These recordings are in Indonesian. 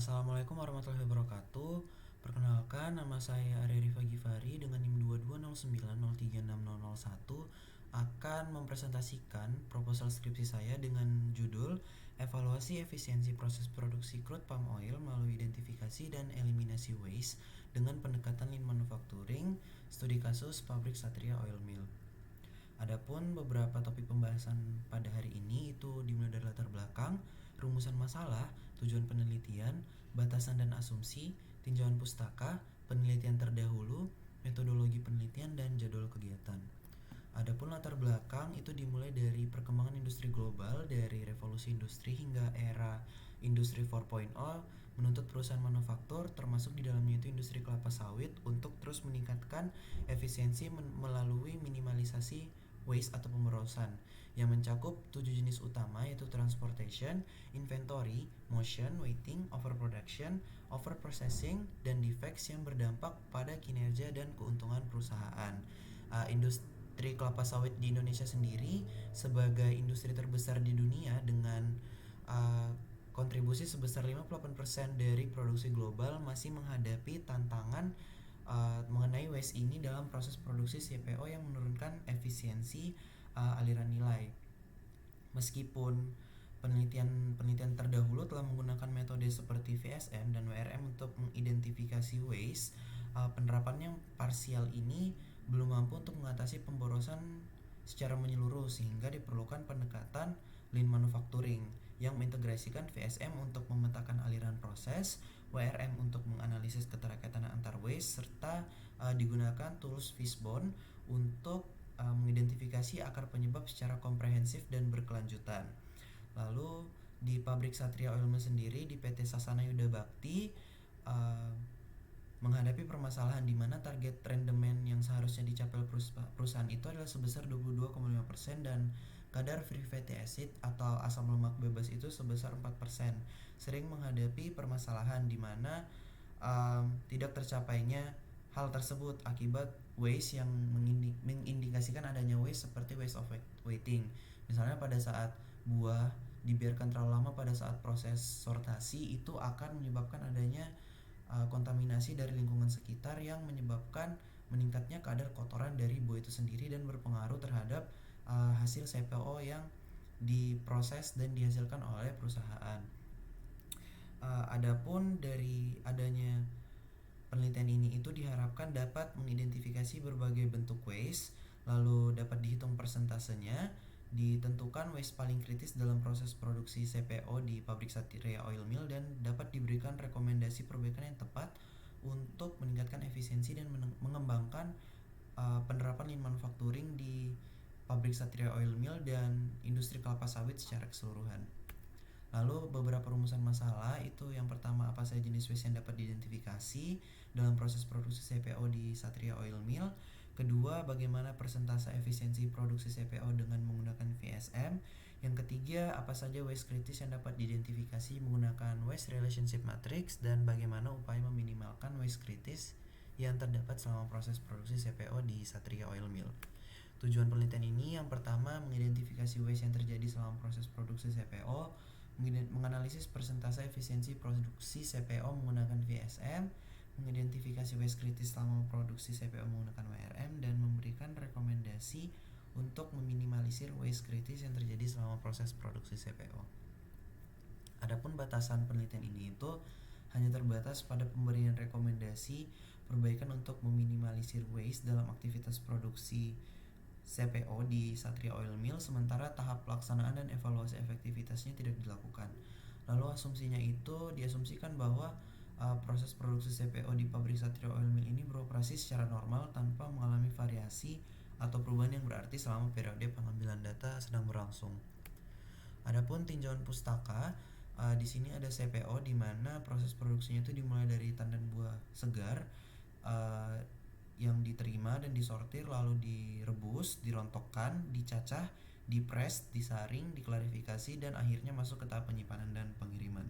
Assalamualaikum warahmatullahi wabarakatuh. Perkenalkan, nama saya Arya Rifa Gifari dengan NIM 2209036001 akan mempresentasikan proposal skripsi saya dengan judul Evaluasi Efisiensi Proses Produksi Crude Palm Oil melalui Identifikasi dan Eliminasi Waste dengan Pendekatan Lean Manufacturing, Studi Kasus Pabrik Satria Oil Mill. Adapun beberapa topik pembahasan pada hari ini itu dimulai dari latar belakang, rumusan masalah, tujuan penelitian, batasan dan asumsi, tinjauan pustaka, penelitian terdahulu, metodologi penelitian, dan jadwal kegiatan. Adapun latar belakang itu dimulai dari perkembangan industri global dari revolusi industri hingga era industri 4.0 menuntut perusahaan manufaktur termasuk di dalamnya itu industri kelapa sawit untuk terus meningkatkan efisiensi melalui minimalisasi waste atau pemborosan yang mencakup 7 jenis utama yaitu transportation, inventory, motion, waiting, overproduction, overprocessing, dan defects yang berdampak pada kinerja dan keuntungan perusahaan. Industri kelapa sawit di Indonesia sendiri sebagai industri terbesar di dunia dengan kontribusi sebesar 58% dari produksi global masih menghadapi tantangan mengenai waste ini dalam proses produksi CPO yang menurunkan efisiensi aliran nilai. Meskipun penelitian terdahulu telah menggunakan metode seperti VSM dan WRM untuk mengidentifikasi waste, penerapan yang parsial ini belum mampu untuk mengatasi pemborosan secara menyeluruh sehingga diperlukan pendekatan lean manufacturing yang mengintegrasikan VSM untuk memetakan aliran proses, WRM untuk menganalisis keterkaitan antar waste, serta digunakan tools Fishbone untuk mengidentifikasi akar penyebab secara komprehensif dan berkelanjutan. Lalu di pabrik Satria Oil Mill sendiri di PT Sasana Yuda Bakti menghadapi permasalahan di mana target rendemen yang seharusnya dicapai perusahaan itu adalah sebesar 22,5% dan kadar free fatty acid atau asam lemak bebas itu sebesar 4%. Sering menghadapi permasalahan di mana tidak tercapainya hal tersebut akibat waste yang mengindikasikan adanya waste seperti waste of waiting. Misalnya pada saat buah dibiarkan terlalu lama pada saat proses sortasi itu akan menyebabkan adanya kontaminasi dari lingkungan sekitar yang menyebabkan meningkatnya kadar kotoran dari buah itu sendiri dan berpengaruh terhadap hasil CPO yang diproses dan dihasilkan oleh perusahaan. Adapun dari adanya penelitian ini itu diharapkan dapat mengidentifikasi berbagai bentuk waste, lalu dapat dihitung persentasenya, ditentukan waste paling kritis dalam proses produksi CPO di pabrik Satria Oil Mill, dan dapat diberikan rekomendasi perbaikan yang tepat untuk meningkatkan efisiensi dan mengembangkan penerapan lean manufacturing di pabrik Satria Oil Mill dan industri kelapa sawit secara keseluruhan. Lalu beberapa rumusan masalah itu yang pertama apa saja jenis waste yang dapat diidentifikasi dalam proses produksi CPO di Satria Oil Mill. Kedua, bagaimana persentase efisiensi produksi CPO dengan menggunakan VSM. Yang ketiga, apa saja waste kritis yang dapat diidentifikasi menggunakan waste relationship matrix dan bagaimana upaya meminimalkan waste kritis yang terdapat selama proses produksi CPO di Satria Oil Mill. Tujuan penelitian ini yang pertama mengidentifikasi waste yang terjadi selama proses produksi CPO, menganalisis persentase efisiensi produksi CPO menggunakan VSM, mengidentifikasi waste kritis selama produksi CPO menggunakan WRM, dan memberikan rekomendasi untuk meminimalisir waste kritis yang terjadi selama proses produksi CPO. Adapun batasan penelitian ini itu hanya terbatas pada pemberian rekomendasi perbaikan untuk meminimalisir waste dalam aktivitas produksi CPO di Satria Oil Mill, sementara tahap pelaksanaan dan evaluasi efektivitasnya tidak dilakukan. Lalu asumsinya itu diasumsikan bahwa proses produksi CPO di pabrik Satria Oil Mill ini beroperasi secara normal tanpa mengalami variasi atau perubahan yang berarti selama periode pengambilan data sedang berlangsung. Adapun tinjauan pustaka, di sini ada CPO di mana proses produksinya itu dimulai dari tandan buah segar yang diterima dan disortir, lalu direbus, dirontokkan, dicacah, dipres, disaring, diklarifikasi, dan akhirnya masuk ke tahap penyimpanan dan pengiriman.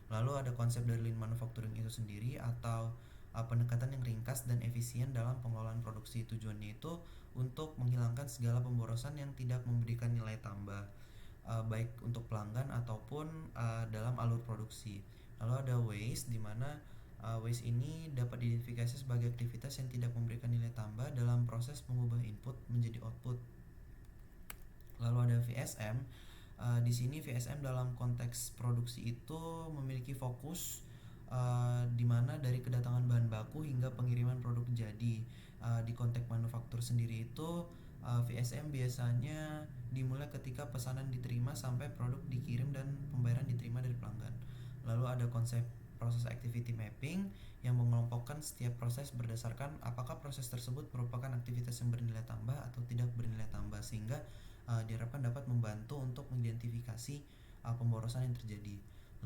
Lalu ada konsep dari lean manufacturing itu sendiri atau pendekatan yang ringkas dan efisien dalam pengelolaan produksi. Tujuannya itu untuk menghilangkan segala pemborosan yang tidak memberikan nilai tambah baik untuk pelanggan ataupun dalam alur produksi. Lalu ada waste, di mana waste ini dapat diidentifikasi sebagai aktivitas yang tidak memberikan nilai tambah dalam proses mengubah input menjadi output. Lalu ada VSM. Di sini VSM dalam konteks produksi itu memiliki fokus di mana dari kedatangan bahan baku hingga pengiriman produk jadi. Di konteks manufaktur sendiri itu VSM biasanya dimulai ketika pesanan diterima sampai produk dikirim dan pembayaran diterima dari pelanggan. Lalu ada konsep proses activity mapping yang mengelompokkan setiap proses berdasarkan apakah proses tersebut merupakan aktivitas yang bernilai tambah atau tidak bernilai tambah, sehingga diharapkan dapat membantu untuk mengidentifikasi pemborosan yang terjadi.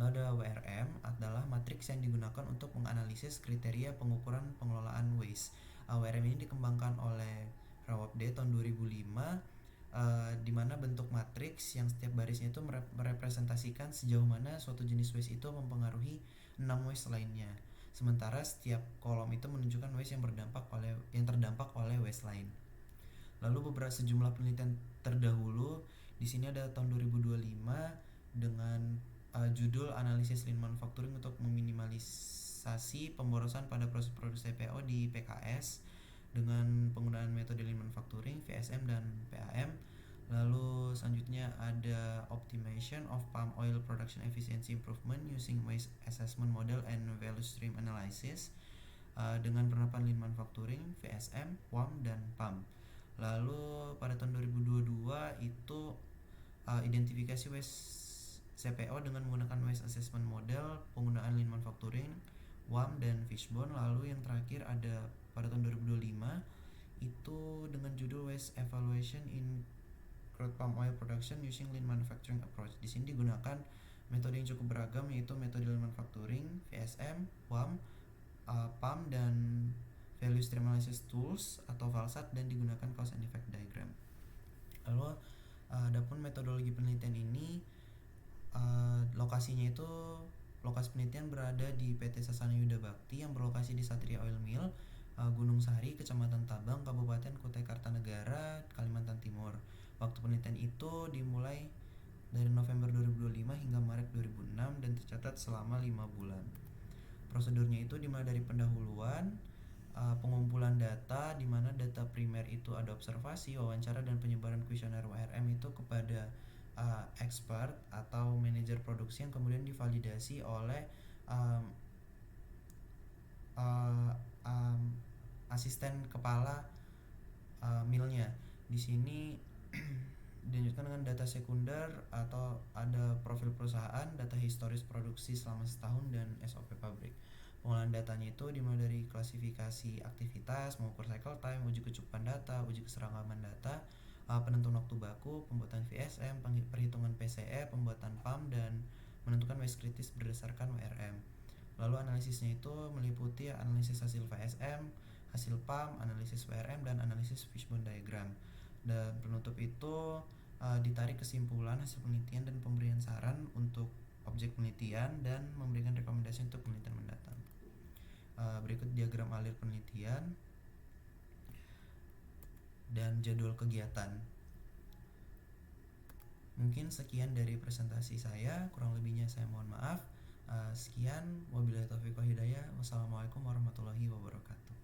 Lalu ada WRM, adalah matriks yang digunakan untuk menganalisis kriteria pengukuran pengelolaan waste. WRM ini dikembangkan oleh Rawabde tahun 2005, di mana bentuk matriks yang setiap barisnya itu merepresentasikan sejauh mana suatu jenis waste itu mempengaruhi 6 waste lainnya. Sementara setiap kolom itu menunjukkan waste yang terdampak oleh waste lain. Lalu beberapa sejumlah penelitian terdahulu di sini ada tahun 2025 dengan judul analisis lean manufacturing untuk meminimalisasi pemborosan pada proses produksi CPO di PKS dengan penggunaan metode lean manufacturing, VSM dan PAM. Lalu selanjutnya ada optimization of palm oil production efficiency improvement using waste assessment model and value stream analysis dengan penerapan lean manufacturing, VSM, WAM dan PAM. Lalu pada tahun 2022 itu identifikasi waste CPO dengan menggunakan waste assessment model, penggunaan lean manufacturing, WAM dan fishbone. Lalu yang terakhir ada pada tahun 2025 itu dengan judul waste evaluation in crude palm oil production using lean manufacturing approach. Di sini digunakan metode yang cukup beragam, yaitu metode lean manufacturing, VSM, WAM, PAM dan value stream analysis tools atau VALSAT, dan digunakan cause and effect diagram. Lalu adapun metodologi penelitian ini lokasi penelitian berada di PT Sasana Yuda Bakti yang berlokasi di Satria Oil Mill, Gunung Sari, Kecamatan Tabang, Kabupaten Kutai Kartanegara, Kalimantan Timur. Waktu penelitian itu dimulai dari November 2025 hingga Maret 2006 dan tercatat selama 5 bulan. Prosedurnya itu dimulai dari pendahuluan, pengumpulan data, di mana data primer itu ada observasi, wawancara dan penyebaran kuesioner WRM itu kepada expert atau manajer produksi yang kemudian divalidasi oleh asisten kepala millnya. Di sini dilanjutkan dengan data sekunder atau ada profil perusahaan, data historis produksi selama setahun dan SOP pabrik. Pengolahan datanya itu dimulai dari klasifikasi aktivitas, mengukur cycle time, uji kecukupan data, uji keseragaman data, penentuan waktu baku, pembuatan VSM, perhitungan PCE, pembuatan PAM, dan menentukan waste kritis berdasarkan WRM. Lalu analisisnya itu meliputi analisis hasil VSM, hasil PAM, analisis WRM, dan analisis fishbone diagram. Dan penutup itu ditarik kesimpulan hasil penelitian dan pemberian saran untuk objek penelitian dan memberikan rekomendasi untuk penelitian mendatang. Berikut diagram alir penelitian dan jadwal kegiatan. Mungkin sekian dari presentasi saya, kurang lebihnya saya mohon maaf. Sekian, wabillahi taufiq wal hidayah. Wassalamualaikum warahmatullahi wabarakatuh.